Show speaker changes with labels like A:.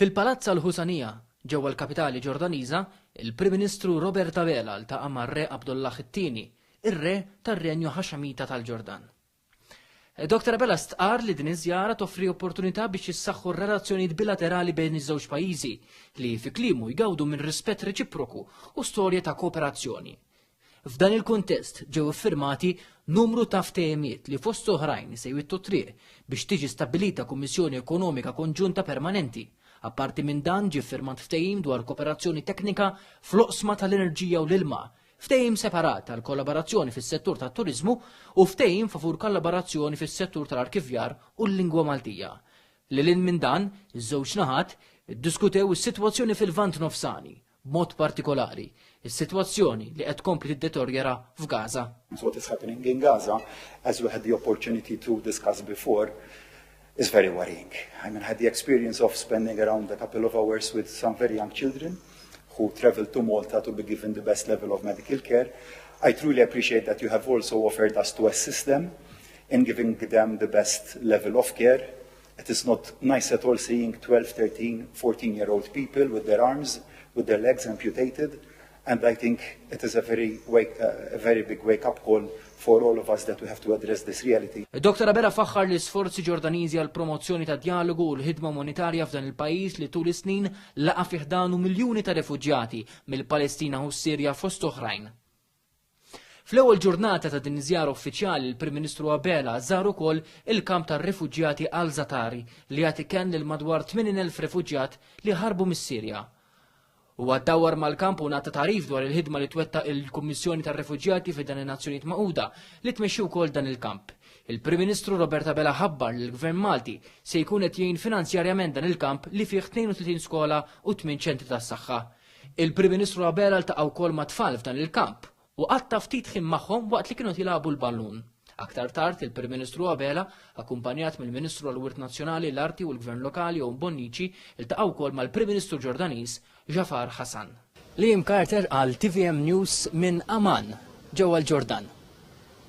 A: Fil-Palazz Al-Ħusanija ġewwa l-kapitali Ġordaniża, il-Prim Ministru Robert Abela ltaqa' mar-Re Abdullah II, ir-Re tar-Renju Ħaxamita tal-Ġordan. Dr. Abela stqar li din iż-żjara toffri opportunità biex jissaħħu r-relazzjonijiet bilaterali bejn iż-żewġ pajjiżi li fi kliemu jgawdu minn rispett reċiproku u storja ta' kooperazzjoni. F'dan il-kuntest ġew iffirmati numru ta' ftehimiet li fost oħrajn se jwittu triq biex tiġi stabbilita Kummissjoni Ekonomika Konġunta Permanenti. Apparti minn dan ġie ffirmat ftehim dwar kooperazzjoni teknika fl-oqsma tal-enerġija u l-ilma, ftehim separat tal-kollaborazzjoni fis-settur tat-turiżmu u ftehim favur kollaborazzjoni fis-settur tal-arkivjar u l-lingwa Maltija. Lil minn dan, iż-żewġ naħat iddiskutew is-sitwazzjoni fil-Lvant Nofsani, b'mod partikolari is-sitwazzjoni li qed tkompli tiddeterjora f'Gaza.
B: What is happening in Gaza, as we had the opportunity to discuss before, is very worrying. I had the experience of spending around a couple of hours with some very young children who traveled to Malta to be given the best level of medical care. I truly appreciate that you have also offered us to assist them in giving them the best level of care. It is not nice at all seeing 12, 13, 14-year-old people with their arms, with their legs amputated, and I think it is a very big wake-up call for all of us that we have to address this reality.
A: Dr. Abela faħħar l-isforzi Ġordaniżi għal promozzjoni ta' dialogu u l-ħidma umanitarja f'dan il-pajjiż li tul is-snin laqa' fih danu miljuni ta' refuġjati mill-Palestina u s-Sirja fost oħrajn. Fl-ewwel ġurnata ta' din iż-żjara uffiċjali il-Prim Ministru Abela żar ukoll il-kamp tar-refuġjati Al-Zatari li għati kien lil madwar 80,000 refuġjat li ħarbu mis-Sirja. U għaddawar mal-kamp u nagħta tarif dwar il-ħidma li twettaq il-Kummissjoni tar-Refuġjati fi dan in-Nazzjonijiet Magħquda li tmexxi wkoll dan il-kamp. Il-Prim Ministru Robert Abela ħabbar li l-Gvern Malti se jkun qed jgħin finanzjarjament dan il-kamp li fih 32 skola u 8 ċentri tas-saħħa. Il-Prim Ministru Abela ltaqa' wkoll ma' tfal f'dan il-kamp u qatta ftit ħin magħhom waqt li kienu jilagħbu l-ballun. Aktar tard il-Prim Ministru Abela, akkumpanjat mill-Ministru għall-Wirt Nazzjonali, l-Arti u l-Gvern Lokali u Bonnici, iltaqgħu wkoll mal-Prim Ministru Ġordaniż Ġafar Ħasan. Liam Carter għal TVM News minn Amman ġewwa l-Ġordan.